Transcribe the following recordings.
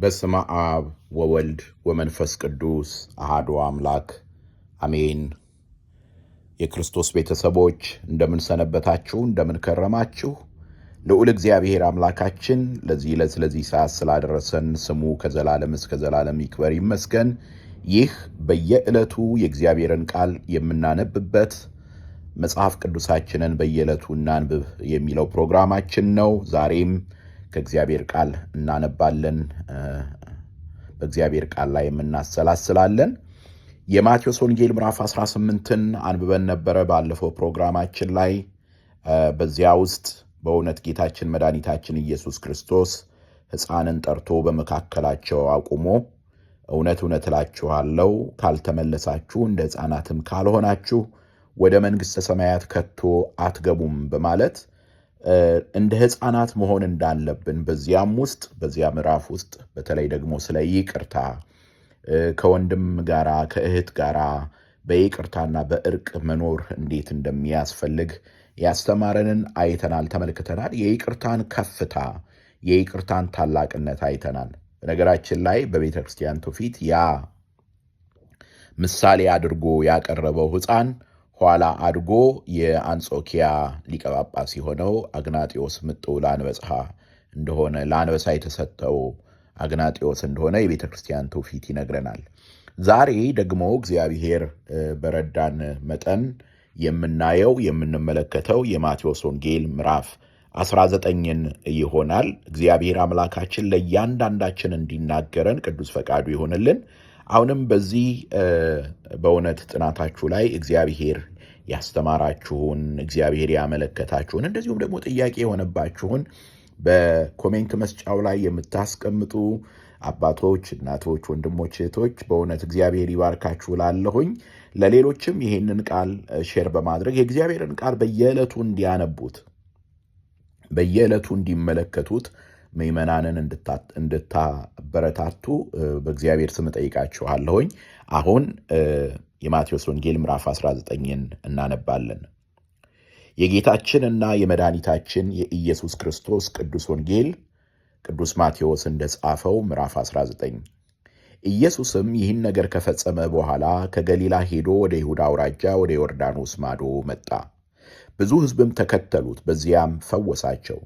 በስመ አብ ወወልድ ወመንፈስ ቅዱስ አሐዱ አምላክ አሜን። የክርስቶስ ቤተሰቦች እንደምን ሰነበታችሁ? እንደምን ከረማችሁ? ልዑል እግዚአብሔር አምላካችን ለዚህ ዕለት ስለዚህ ሰዓት ስላደረሰን ስሙ ከዘላለም እስከ ዘላለም ይክበር ይመስገን። ይህ በየዕለቱ የእግዚአብሔርን ቃል የምናነብበት መጽሐፍ ቅዱሳችንን በየዕለቱ እናንብብ የሚለው ፕሮግራማችን ነው። ዛሬም ከእግዚአብሔር ቃል እናነባለን። በእግዚአብሔር ቃል ላይ የምናሰላስላለን። የማቴዎስ ወንጌል ምዕራፍ 18ን አንብበን ነበረ ባለፈው ፕሮግራማችን ላይ። በዚያ ውስጥ በእውነት ጌታችን መድኃኒታችን ኢየሱስ ክርስቶስ ሕፃንን ጠርቶ በመካከላቸው አቁሞ እውነት እውነት እላችኋለሁ ካልተመለሳችሁ እንደ ሕፃናትም ካልሆናችሁ ወደ መንግሥተ ሰማያት ከቶ አትገቡም በማለት እንደ ሕፃናት መሆን እንዳለብን በዚያ ምዕራፍ ውስጥ በተለይ ደግሞ ስለ ይቅርታ ከወንድም ጋራ ከእህት ጋራ በይቅርታና በእርቅ መኖር እንዴት እንደሚያስፈልግ ያስተማረንን አይተናል፣ ተመልክተናል። የይቅርታን ከፍታ የይቅርታን ታላቅነት አይተናል። በነገራችን ላይ በቤተ ክርስቲያን ትውፊት ያ ምሳሌ አድርጎ ያቀረበው ሕፃን ኋላ አድጎ የአንጾኪያ ሊቀ ጳጳስ የሆነው አግናጢዮስ ምጥው ለአንበሳ የተሰጠው አግናጢዮስ እንደሆነ የቤተ ክርስቲያን ትውፊት ይነግረናል። ዛሬ ደግሞ እግዚአብሔር በረዳን መጠን የምናየው የምንመለከተው የማቴዎስ ወንጌል ምዕራፍ 19ን ይሆናል። እግዚአብሔር አምላካችን ለእያንዳንዳችን እንዲናገረን ቅዱስ ፈቃዱ ይሆንልን። አሁንም በዚህ በእውነት ጥናታችሁ ላይ እግዚአብሔር ያስተማራችሁን፣ እግዚአብሔር ያመለከታችሁን፣ እንደዚሁም ደግሞ ጥያቄ የሆነባችሁን በኮሜንት መስጫው ላይ የምታስቀምጡ አባቶች፣ እናቶች፣ ወንድሞች፣ እህቶች በእውነት እግዚአብሔር ይባርካችሁ ላለሁኝ። ለሌሎችም ይሄንን ቃል ሼር በማድረግ የእግዚአብሔርን ቃል በየዕለቱ እንዲያነቡት በየዕለቱ እንዲመለከቱት ምዕመናንን እንድታበረታቱ በእግዚአብሔር ስም ጠይቃችኋለሁኝ። አሁን የማቴዎስ ወንጌል ምዕራፍ 19ን እናነባለን። የጌታችንና የመድኃኒታችን የኢየሱስ ክርስቶስ ቅዱስ ወንጌል ቅዱስ ማቴዎስ እንደጻፈው ምዕራፍ 19። ኢየሱስም ይህን ነገር ከፈጸመ በኋላ ከገሊላ ሄዶ ወደ ይሁዳ አውራጃ ወደ ዮርዳኖስ ማዶ መጣ። ብዙ ሕዝብም ተከተሉት፣ በዚያም ፈወሳቸው።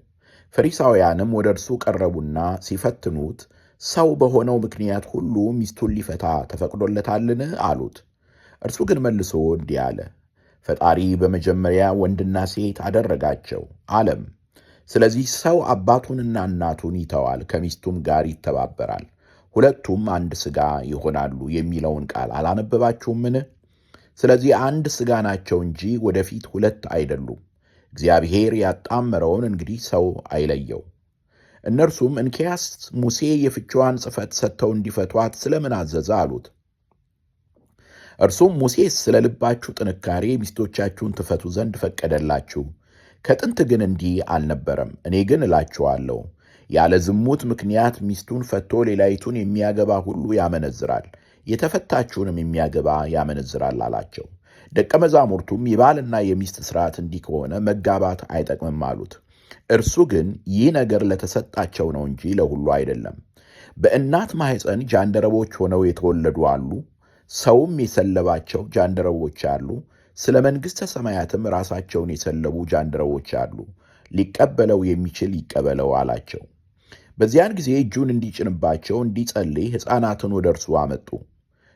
ፈሪሳውያንም ወደ እርሱ ቀረቡና ሲፈትኑት ሰው በሆነው ምክንያት ሁሉ ሚስቱን ሊፈታ ተፈቅዶለታልን? አሉት። እርሱ ግን መልሶ እንዲህ አለ፣ ፈጣሪ በመጀመሪያ ወንድና ሴት አደረጋቸው አለም። ስለዚህ ሰው አባቱንና እናቱን ይተዋል፣ ከሚስቱም ጋር ይተባበራል፣ ሁለቱም አንድ ሥጋ ይሆናሉ የሚለውን ቃል አላነበባችሁምን? ስለዚህ አንድ ሥጋ ናቸው እንጂ ወደፊት ሁለት አይደሉም። እግዚአብሔር ያጣመረውን እንግዲህ ሰው አይለየው። እነርሱም እንኪያስ ሙሴ የፍችዋን ጽሕፈት ሰጥተው እንዲፈቷት ስለምን አዘዘ? አሉት። እርሱም ሙሴስ ስለ ልባችሁ ጥንካሬ ሚስቶቻችሁን ትፈቱ ዘንድ ፈቀደላችሁ፣ ከጥንት ግን እንዲህ አልነበረም። እኔ ግን እላችኋለሁ ያለ ዝሙት ምክንያት ሚስቱን ፈቶ ሌላይቱን የሚያገባ ሁሉ ያመነዝራል፣ የተፈታችውንም የሚያገባ ያመነዝራል አላቸው። ደቀ መዛሙርቱም የባልና የሚስት ሥርዓት እንዲህ ከሆነ መጋባት አይጠቅምም አሉት። እርሱ ግን ይህ ነገር ለተሰጣቸው ነው እንጂ ለሁሉ አይደለም። በእናት ማኅፀን ጃንደረቦች ሆነው የተወለዱ አሉ፣ ሰውም የሰለባቸው ጃንደረቦች አሉ። ስለ መንግሥተ ሰማያትም ራሳቸውን የሰለቡ ጃንደረቦች አሉ። ሊቀበለው የሚችል ይቀበለው አላቸው። በዚያን ጊዜ እጁን እንዲጭንባቸው እንዲጸልይ ሕፃናትን ወደ እርሱ አመጡ።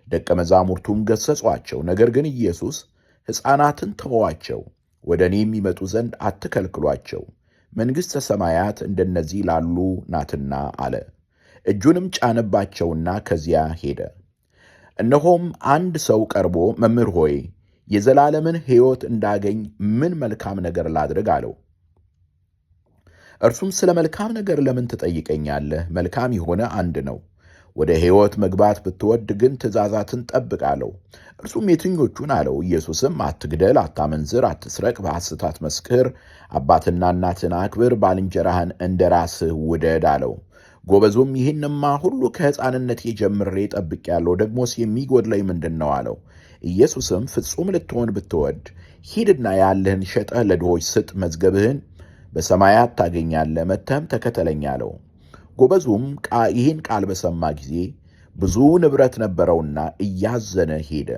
ደቀ መዛሙርቱም ገሠጿቸው። ነገር ግን ኢየሱስ ሕፃናትን ተዉአቸው፣ ወደ እኔ የሚመጡ ዘንድ አትከልክሏቸው፣ መንግሥተ ሰማያት እንደነዚህ ላሉ ናትና አለ። እጁንም ጫነባቸውና ከዚያ ሄደ። እነሆም አንድ ሰው ቀርቦ መምህር ሆይ የዘላለምን ሕይወት እንዳገኝ ምን መልካም ነገር ላድርግ? አለው። እርሱም ስለ መልካም ነገር ለምን ትጠይቀኛለህ? መልካም የሆነ አንድ ነው። ወደ ሕይወት መግባት ብትወድ ግን ትእዛዛትን ጠብቅ አለው። እርሱም የትኞቹን? አለው። ኢየሱስም አትግደል፣ አታመንዝር፣ አትስረቅ፣ በሐሰት አትመስክር፣ አባትና እናትን አክብር፣ ባልንጀራህን እንደ ራስህ ውደድ አለው። ጎበዙም ይህንማ ሁሉ ከሕፃንነቴ ጀምሬ ጠብቄአለሁ፣ ደግሞስ የሚጎድለኝ ምንድን ነው? አለው። ኢየሱስም ፍጹም ልትሆን ብትወድ ሂድና ያለህን ሸጠህ ለድሆች ስጥ፣ መዝገብህን በሰማያት ታገኛለህ፣ መጥተህም ተከተለኝ አለው። ጎበዙም ይህን ቃል በሰማ ጊዜ ብዙ ንብረት ነበረውና እያዘነ ሄደ።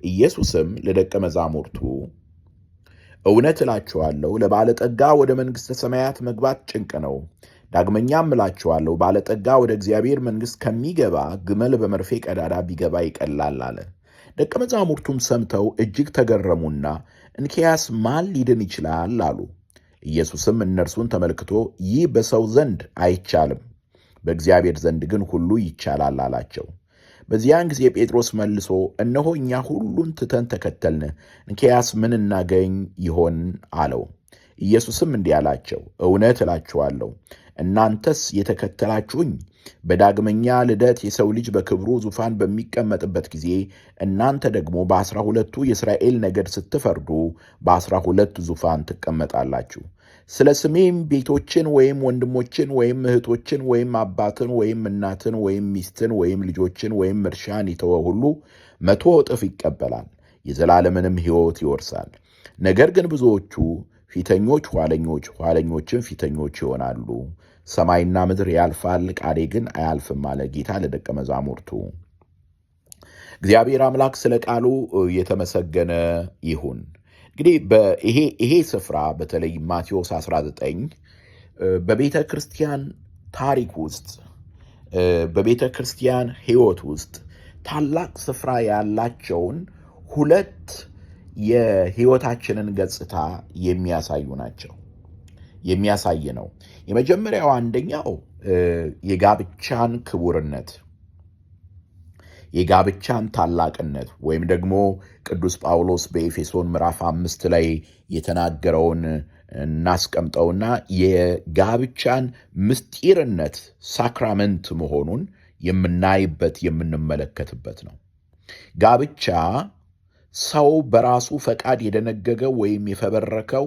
ኢየሱስም ለደቀ መዛሙርቱ እውነት እላችኋለሁ፣ ለባለጠጋ ወደ መንግሥተ ሰማያት መግባት ጭንቅ ነው። ዳግመኛም እላችኋለሁ፣ ባለጠጋ ወደ እግዚአብሔር መንግሥት ከሚገባ ግመል በመርፌ ቀዳዳ ቢገባ ይቀላል አለ። ደቀ መዛሙርቱም ሰምተው እጅግ ተገረሙና እንኪያስ ማን ሊድን ይችላል አሉ። ኢየሱስም እነርሱን ተመልክቶ ይህ በሰው ዘንድ አይቻልም፣ በእግዚአብሔር ዘንድ ግን ሁሉ ይቻላል አላቸው። በዚያን ጊዜ ጴጥሮስ መልሶ እነሆ እኛ ሁሉን ትተን ተከተልን፣ እንኪያስ ምን እናገኝ ይሆን አለው። ኢየሱስም እንዲህ አላቸው፣ እውነት እላችኋለሁ እናንተስ የተከተላችሁኝ በዳግመኛ ልደት የሰው ልጅ በክብሩ ዙፋን በሚቀመጥበት ጊዜ እናንተ ደግሞ በ12ቱ የእስራኤል ነገድ ስትፈርዱ በ12 ዙፋን ትቀመጣላችሁ። ስለ ስሜም ቤቶችን ወይም ወንድሞችን ወይም እህቶችን ወይም አባትን ወይም እናትን ወይም ሚስትን ወይም ልጆችን ወይም እርሻን የተወ ሁሉ 100 እጥፍ ይቀበላል፣ የዘላለምንም ሕይወት ይወርሳል። ነገር ግን ብዙዎቹ ፊተኞች ኋለኞች፣ ኋለኞችም ፊተኞች ይሆናሉ። ሰማይና ምድር ያልፋል፣ ቃሌ ግን አያልፍም አለ ጌታ ለደቀ መዛሙርቱ። እግዚአብሔር አምላክ ስለ ቃሉ የተመሰገነ ይሁን። እንግዲህ ይሄ ስፍራ በተለይ ማቴዎስ 19 በቤተ ክርስቲያን ታሪክ ውስጥ በቤተ ክርስቲያን ሕይወት ውስጥ ታላቅ ስፍራ ያላቸውን ሁለት የሕይወታችንን ገጽታ የሚያሳይ ነው። የመጀመሪያው አንደኛው የጋብቻን ክቡርነት፣ የጋብቻን ታላቅነት ወይም ደግሞ ቅዱስ ጳውሎስ በኤፌሶን ምዕራፍ 5 ላይ የተናገረውን እናስቀምጠውና የጋብቻን ምስጢርነት ሳክራመንት መሆኑን የምናይበት የምንመለከትበት ነው። ጋብቻ ሰው በራሱ ፈቃድ የደነገገው ወይም የፈበረከው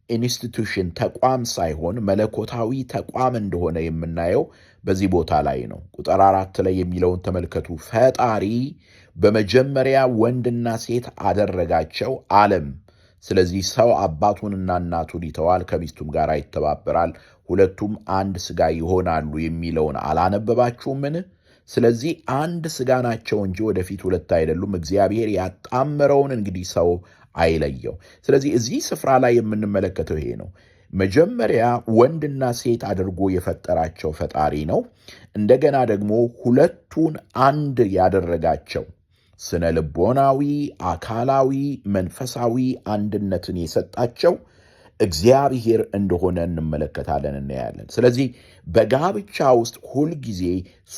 ኢንስቲቱሽን ተቋም ሳይሆን መለኮታዊ ተቋም እንደሆነ የምናየው በዚህ ቦታ ላይ ነው። ቁጥር 4 ላይ የሚለውን ተመልከቱ። ፈጣሪ በመጀመሪያ ወንድና ሴት አደረጋቸው አለም። ስለዚህ ሰው አባቱንና እናቱን ይተዋል፣ ከሚስቱም ጋር ይተባበራል፣ ሁለቱም አንድ ሥጋ ይሆናሉ የሚለውን አላነበባችሁምን? ስለዚህ አንድ ሥጋ ናቸው እንጂ ወደፊት ሁለት አይደሉም። እግዚአብሔር ያጣመረውን እንግዲህ ሰው አይለየው። ስለዚህ እዚህ ስፍራ ላይ የምንመለከተው ይሄ ነው። መጀመሪያ ወንድና ሴት አድርጎ የፈጠራቸው ፈጣሪ ነው። እንደገና ደግሞ ሁለቱን አንድ ያደረጋቸው ስነ ልቦናዊ፣ አካላዊ፣ መንፈሳዊ አንድነትን የሰጣቸው እግዚአብሔር እንደሆነ እንመለከታለን፣ እናያለን። ስለዚህ በጋብቻ ውስጥ ሁልጊዜ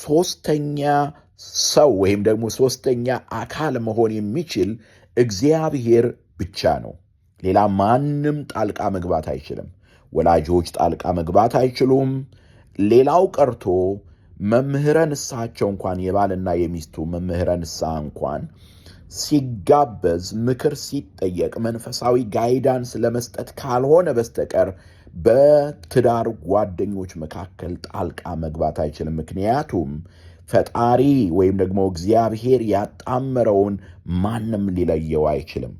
ሶስተኛ ሰው ወይም ደግሞ ሶስተኛ አካል መሆን የሚችል እግዚአብሔር ብቻ ነው። ሌላ ማንም ጣልቃ መግባት አይችልም። ወላጆች ጣልቃ መግባት አይችሉም። ሌላው ቀርቶ መምህረ ንስሐቸው እንኳን የባልና የሚስቱ መምህረ ንስሐ እንኳን ሲጋበዝ ምክር ሲጠየቅ መንፈሳዊ ጋይዳንስ ለመስጠት ካልሆነ በስተቀር በትዳር ጓደኞች መካከል ጣልቃ መግባት አይችልም። ምክንያቱም ፈጣሪ ወይም ደግሞ እግዚአብሔር ያጣመረውን ማንም ሊለየው አይችልም።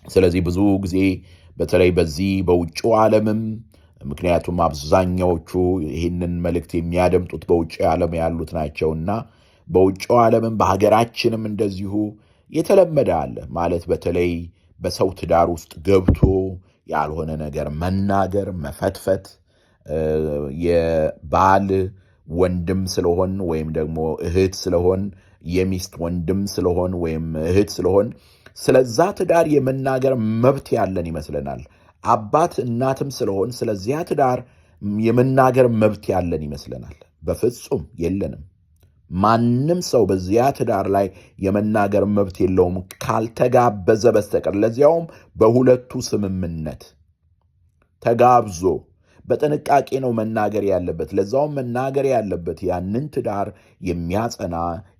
ስለዚህ ብዙ ጊዜ በተለይ በዚህ በውጭው ዓለምም ምክንያቱም አብዛኛዎቹ ይህንን መልእክት የሚያደምጡት በውጭ ዓለም ያሉት ናቸውና በውጭው ዓለምም በሀገራችንም እንደዚሁ የተለመደ አለ ማለት በተለይ በሰው ትዳር ውስጥ ገብቶ ያልሆነ ነገር መናገር፣ መፈትፈት የባል ወንድም ስለሆን ወይም ደግሞ እህት ስለሆን የሚስት ወንድም ስለሆን ወይም እህት ስለሆን ስለዛ ትዳር የመናገር መብት ያለን ይመስለናል። አባት እናትም ስለሆን ስለዚያ ትዳር የመናገር መብት ያለን ይመስለናል። በፍጹም የለንም። ማንም ሰው በዚያ ትዳር ላይ የመናገር መብት የለውም ካልተጋበዘ በስተቀር። ለዚያውም በሁለቱ ስምምነት ተጋብዞ በጥንቃቄ ነው መናገር ያለበት። ለዛውም መናገር ያለበት ያንን ትዳር የሚያጸና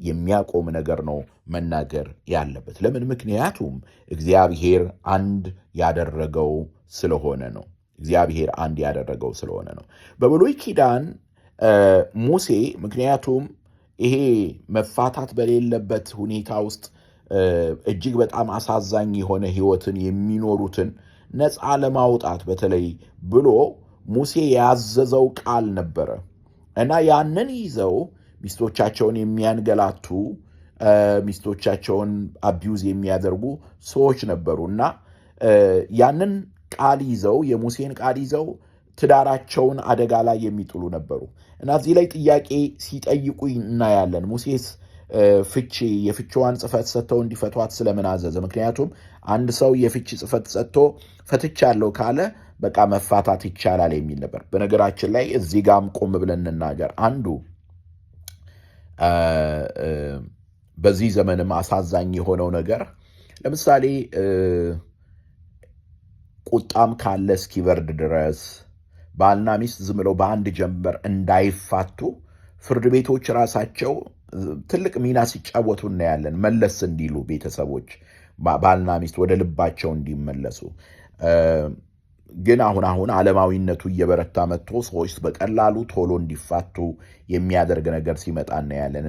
የሚያቆም ነገር ነው መናገር ያለበት። ለምን? ምክንያቱም እግዚአብሔር አንድ ያደረገው ስለሆነ ነው። እግዚአብሔር አንድ ያደረገው ስለሆነ ነው። በብሉይ ኪዳን ሙሴ ምክንያቱም ይሄ መፋታት በሌለበት ሁኔታ ውስጥ እጅግ በጣም አሳዛኝ የሆነ ሕይወትን የሚኖሩትን ነፃ ለማውጣት በተለይ ብሎ ሙሴ ያዘዘው ቃል ነበረ። እና ያንን ይዘው ሚስቶቻቸውን የሚያንገላቱ ሚስቶቻቸውን አቢዩዝ የሚያደርጉ ሰዎች ነበሩ እና ያንን ቃል ይዘው የሙሴን ቃል ይዘው ትዳራቸውን አደጋ ላይ የሚጥሉ ነበሩ እና እዚህ ላይ ጥያቄ ሲጠይቁ እናያለን። ሙሴስ የፍቺዋን ጽሕፈት ሰጥተው እንዲፈቷት ስለምን አዘዘ? ምክንያቱም አንድ ሰው የፍቺ ጽሕፈት ሰጥቶ ፈትቻለሁ ካለ በቃ መፋታት ይቻላል የሚል ነበር። በነገራችን ላይ እዚህ ጋም ቆም ብለን እንናገር። አንዱ በዚህ ዘመንም አሳዛኝ የሆነው ነገር ለምሳሌ ቁጣም ካለ እስኪበርድ ድረስ ባልና ሚስት ዝም ብለው በአንድ ጀንበር እንዳይፋቱ ፍርድ ቤቶች ራሳቸው ትልቅ ሚና ሲጫወቱ እናያለን። መለስ እንዲሉ ቤተሰቦች ባልና ሚስት ወደ ልባቸው እንዲመለሱ። ግን አሁን ዓለማዊነቱ እየበረታ መጥቶ ሰዎች በቀላሉ ቶሎ እንዲፋቱ የሚያደርግ ነገር ሲመጣ እናያለን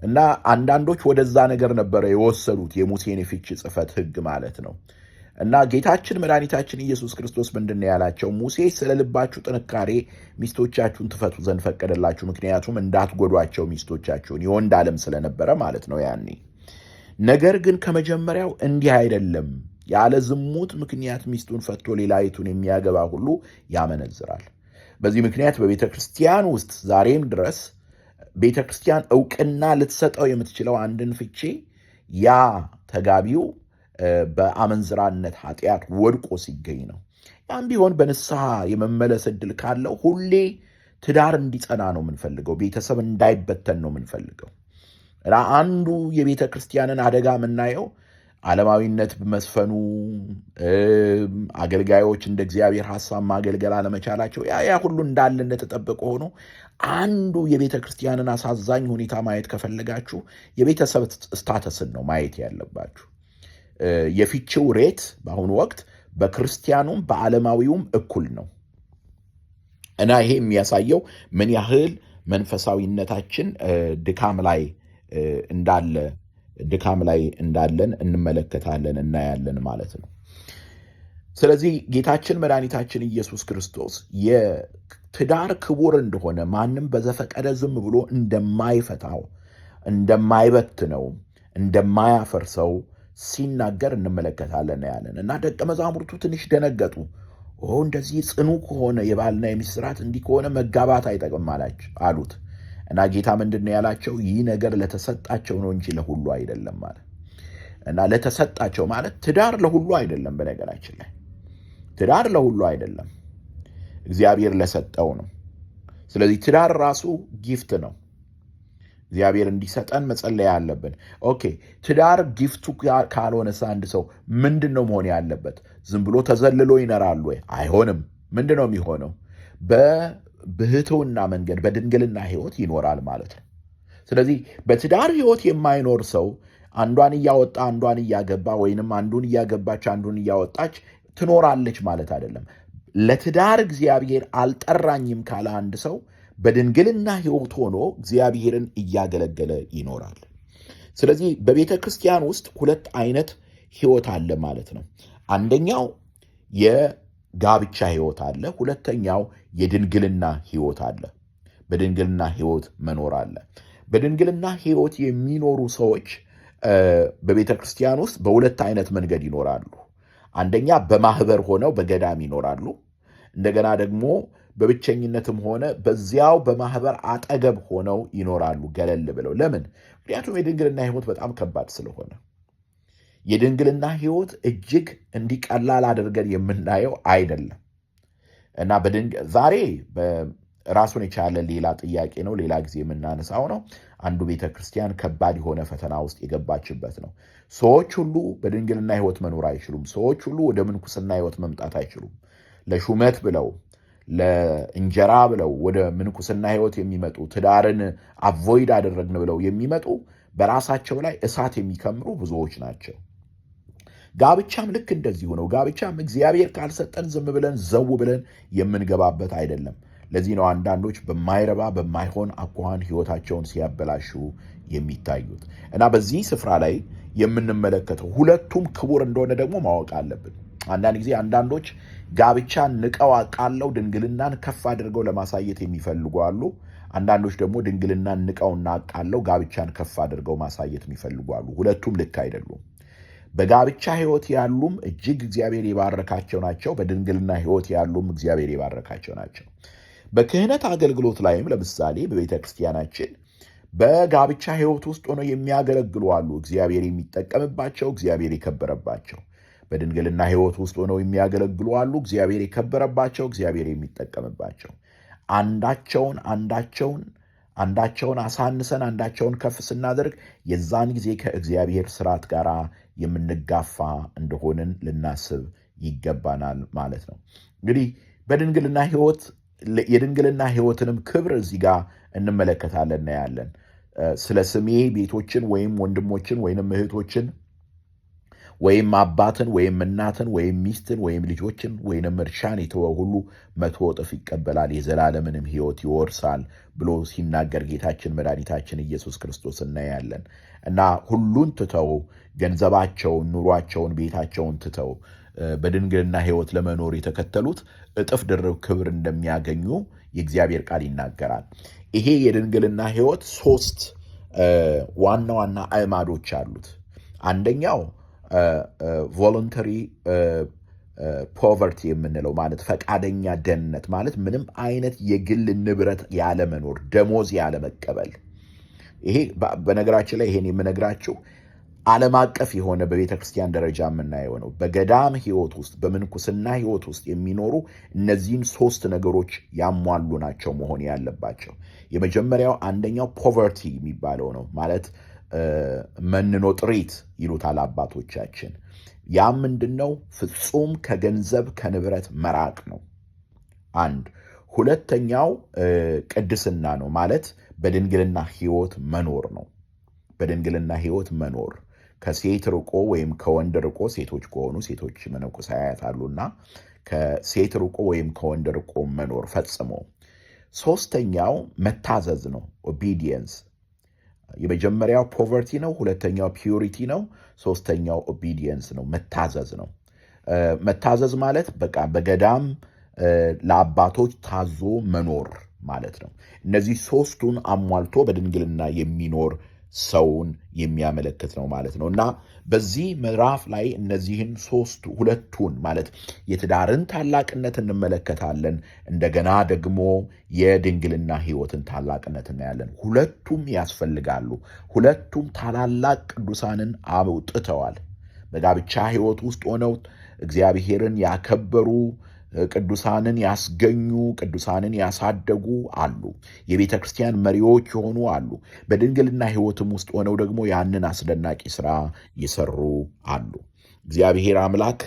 እና አንዳንዶች ወደዛ ነገር ነበረ የወሰዱት የሙሴን የፍቺ ጽሕፈት ሕግ ማለት ነው። እና ጌታችን መድኃኒታችን ኢየሱስ ክርስቶስ ምንድን ነው ያላቸው? ሙሴ ስለ ልባችሁ ጥንካሬ ሚስቶቻችሁን ትፈቱ ዘንድ ፈቀደላችሁ፣ ምክንያቱም እንዳትጎዷቸው ሚስቶቻችሁን። የወንድ ዓለም ስለነበረ ማለት ነው ያኔ። ነገር ግን ከመጀመሪያው እንዲህ አይደለም፣ ያለ ዝሙት ምክንያት ሚስቱን ፈቶ ሌላይቱን የሚያገባ ሁሉ ያመነዝራል። በዚህ ምክንያት በቤተ ክርስቲያን ውስጥ ዛሬም ድረስ ቤተ ክርስቲያን እውቅና ልትሰጠው የምትችለው አንድን ፍቺ ያ ተጋቢው በአመንዝራነት ኃጢአት ወድቆ ሲገኝ ነው። ያም ቢሆን በንስሐ የመመለስ ዕድል ካለው ሁሌ ትዳር እንዲጸና ነው የምንፈልገው፣ ቤተሰብ እንዳይበተን ነው የምንፈልገው። እና አንዱ የቤተ ክርስቲያንን አደጋ የምናየው ዓለማዊነት በመስፈኑ፣ አገልጋዮች እንደ እግዚአብሔር ሐሳብ ማገልገል አለመቻላቸው፣ ያ ሁሉ እንዳለ እንደተጠበቀ ሆኖ አንዱ የቤተ ክርስቲያንን አሳዛኝ ሁኔታ ማየት ከፈለጋችሁ የቤተሰብ ስታተስን ነው ማየት ያለባችሁ። የፍቺው ሬት በአሁኑ ወቅት በክርስቲያኑም በዓለማዊውም እኩል ነው እና ይሄ የሚያሳየው ምን ያህል መንፈሳዊነታችን ድካም ላይ እንዳለን እንመለከታለን፣ እናያለን ማለት ነው። ስለዚህ ጌታችን መድኃኒታችን ኢየሱስ ክርስቶስ የትዳር ክቡር እንደሆነ ማንም በዘፈቀደ ዝም ብሎ እንደማይፈታው፣ እንደማይበትነው፣ እንደማያፈርሰው ሲናገር እንመለከታለን ያለን እና ደቀ መዛሙርቱ ትንሽ ደነገጡ። እንደዚህ ጽኑ ከሆነ የባልና የሚስት ሥርዓት እንዲህ ከሆነ መጋባት አይጠቅም አሉት እና ጌታ ምንድን ነው ያላቸው? ይህ ነገር ለተሰጣቸው ነው እንጂ ለሁሉ አይደለም ማለት እና ለተሰጣቸው ማለት ትዳር ለሁሉ አይደለም። በነገራችን ላይ ትዳር ለሁሉ አይደለም፣ እግዚአብሔር ለሰጠው ነው። ስለዚህ ትዳር ራሱ ጊፍት ነው። እግዚአብሔር እንዲሰጠን መጸለያ አለብን። ኦኬ፣ ትዳር ጊፍቱ ካልሆነስ አንድ ሰው ምንድን ነው መሆን ያለበት? ዝም ብሎ ተዘልሎ ይኖራል ወይ? አይሆንም። ምንድን ነው የሚሆነው? በብሕትውና መንገድ በድንግልና ሕይወት ይኖራል ማለት ነው። ስለዚህ በትዳር ሕይወት የማይኖር ሰው አንዷን እያወጣ አንዷን እያገባ ወይንም አንዱን እያገባች አንዱን እያወጣች ትኖራለች ማለት አይደለም። ለትዳር እግዚአብሔር አልጠራኝም ካለ አንድ ሰው በድንግልና ሕይወት ሆኖ እግዚአብሔርን እያገለገለ ይኖራል። ስለዚህ በቤተ ክርስቲያን ውስጥ ሁለት አይነት ሕይወት አለ ማለት ነው። አንደኛው የጋብቻ ሕይወት አለ፣ ሁለተኛው የድንግልና ሕይወት አለ። በድንግልና ሕይወት መኖር አለ። በድንግልና ሕይወት የሚኖሩ ሰዎች በቤተ ክርስቲያን ውስጥ በሁለት አይነት መንገድ ይኖራሉ። አንደኛ በማህበር ሆነው በገዳም ይኖራሉ። እንደገና ደግሞ በብቸኝነትም ሆነ በዚያው በማህበር አጠገብ ሆነው ይኖራሉ ገለል ብለው። ለምን? ምክንያቱም የድንግልና ሕይወት በጣም ከባድ ስለሆነ። የድንግልና ሕይወት እጅግ እንዲቀላል አድርገን የምናየው አይደለም እና ዛሬ ራሱን የቻለ ሌላ ጥያቄ ነው፣ ሌላ ጊዜ የምናነሳው ነው። አንዱ ቤተ ክርስቲያን ከባድ የሆነ ፈተና ውስጥ የገባችበት ነው። ሰዎች ሁሉ በድንግልና ሕይወት መኖር አይችሉም። ሰዎች ሁሉ ወደ ምንኩስና ሕይወት መምጣት አይችሉም። ለሹመት ብለው ለእንጀራ ብለው ወደ ምንኩስና ሕይወት የሚመጡ ትዳርን አቮይድ አደረግን ብለው የሚመጡ በራሳቸው ላይ እሳት የሚከምሩ ብዙዎች ናቸው። ጋብቻም ልክ እንደዚሁ ነው። ጋብቻም እግዚአብሔር ካልሰጠን ዝም ብለን ዘው ብለን የምንገባበት አይደለም። ለዚህ ነው አንዳንዶች በማይረባ በማይሆን አኳኋን ሕይወታቸውን ሲያበላሹ የሚታዩት እና በዚህ ስፍራ ላይ የምንመለከተው ሁለቱም ክቡር እንደሆነ ደግሞ ማወቅ አለብን። አንዳንድ ጊዜ አንዳንዶች ጋብቻን ንቀው አቃለው ድንግልናን ከፍ አድርገው ለማሳየት የሚፈልጉ አሉ። አንዳንዶች ደግሞ ድንግልናን ንቀውና አቃለው ጋብቻን ከፍ አድርገው ማሳየት የሚፈልጉ አሉ። ሁለቱም ልክ አይደሉም። በጋብቻ ሕይወት ያሉም እጅግ እግዚአብሔር የባረካቸው ናቸው። በድንግልና ሕይወት ያሉም እግዚአብሔር የባረካቸው ናቸው። በክህነት አገልግሎት ላይም ለምሳሌ በቤተ ክርስቲያናችን በጋብቻ ሕይወት ውስጥ ሆነው የሚያገለግሉ አሉ። እግዚአብሔር የሚጠቀምባቸው፣ እግዚአብሔር የከበረባቸው። በድንግልና ሕይወት ውስጥ ሆነው የሚያገለግሉ አሉ። እግዚአብሔር የከበረባቸው፣ እግዚአብሔር የሚጠቀምባቸው። አንዳቸውን አሳንሰን አንዳቸውን ከፍ ስናደርግ የዛን ጊዜ ከእግዚአብሔር ስርዓት ጋር የምንጋፋ እንደሆንን ልናስብ ይገባናል ማለት ነው። እንግዲህ በድንግልና ሕይወት የድንግልና ሕይወትንም ክብር እዚህ ጋር እንመለከታለን፣ እናያለን። ስለ ስሜ ቤቶችን ወይም ወንድሞችን ወይም እህቶችን ወይም አባትን ወይም እናትን ወይም ሚስትን ወይም ልጆችን ወይም እርሻን የተወ ሁሉ 100 እጥፍ ይቀበላል፣ የዘላለምንም ሕይወት ይወርሳል ብሎ ሲናገር ጌታችን መድኃኒታችን ኢየሱስ ክርስቶስ እናያለን። እና ሁሉን ትተው ገንዘባቸውን፣ ኑሯቸውን፣ ቤታቸውን ትተው በድንግልና ሕይወት ለመኖር የተከተሉት እጥፍ ድርብ ክብር እንደሚያገኙ የእግዚአብሔር ቃል ይናገራል። ይሄ የድንግልና ሕይወት 3 ዋና ዋና አዕማዶች አሉት። አንደኛው ቮለንተሪ ፖቨርቲ የምንለው ማለት ፈቃደኛ ደህንነት ማለት ምንም አይነት የግል ንብረት ያለመኖር፣ ደሞዝ ያለመቀበል። ይሄ በነገራችን ላይ ይሄን የምነግራችሁ ዓለም አቀፍ የሆነ በቤተ ክርስቲያን ደረጃ የምናየው ነው። በገዳም ሕይወት ውስጥ በምንኩስና ሕይወት ውስጥ የሚኖሩ እነዚህን 3 ነገሮች ያሟሉ ናቸው መሆን ያለባቸው። የመጀመሪያው አንደኛው ፖቨርቲ የሚባለው ነው። ማለት መንኖ ጥሪት ይሉታል አባቶቻችን። ያ ምንድነው? ፍጹም ከገንዘብ ከንብረት መራቅ ነው። አንድ። ሁለተኛው ቅድስና ነው። ማለት በድንግልና ሕይወት መኖር ነው። በድንግልና ሕይወት መኖር ከሴት ርቆ ወይም ከወንድ ርቆ፣ ሴቶች ከሆኑ ሴቶች መነኮሳያት አሉና ከሴት ርቆ ወይም ከወንድ ርቆ መኖር ፈጽሞ። ሶስተኛው መታዘዝ ነው፣ ኦቢዲየንስ። የመጀመሪያው ፖቨርቲ ነው፣ ሁለተኛው ፒዩሪቲ ነው፣ ሶስተኛው ኦቢዲየንስ ነው፣ መታዘዝ ነው። መታዘዝ ማለት በቃ በገዳም ለአባቶች ታዞ መኖር ማለት ነው። እነዚህ 3ቱን አሟልቶ በድንግልና የሚኖር ሰውን የሚያመለክት ነው ማለት ነው። እና በዚህ ምዕራፍ ላይ እነዚህን 2ቱን ማለት የትዳርን ታላቅነት እንመለከታለን። እንደገና ደግሞ የድንግልና ሕይወትን ታላቅነት እናያለን። ሁለቱም ያስፈልጋሉ። ሁለቱም ታላላቅ ቅዱሳንን አውጥተዋል። በጋብቻ ሕይወት ውስጥ ሆነው እግዚአብሔርን ያከበሩ፣ ቅዱሳንን ያስገኙ፣ ቅዱሳንን ያሳደጉ አሉ። የቤተ ክርስቲያን መሪዎች የሆኑ አሉ። በድንግልና ሕይወትም ውስጥ ሆነው ደግሞ ያንን አስደናቂ ሥራ የሰሩ አሉ። እግዚአብሔር አምላክ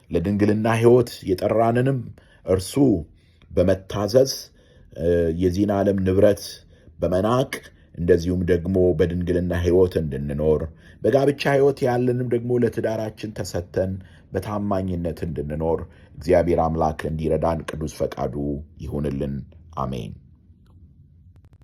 ለድንግልና ሕይወት የጠራንንም እርሱ በመታዘዝ የዚህን ዓለም ንብረት በመናቅ እንደዚሁም ደግሞ በድንግልና ሕይወት እንድንኖር፣ በጋብቻ ሕይወት ያለንም ደግሞ ለትዳራችን ተሰተን በታማኝነት እንድንኖር እግዚአብሔር አምላክ እንዲረዳን ቅዱስ ፈቃዱ ይሁንልን። አሜን።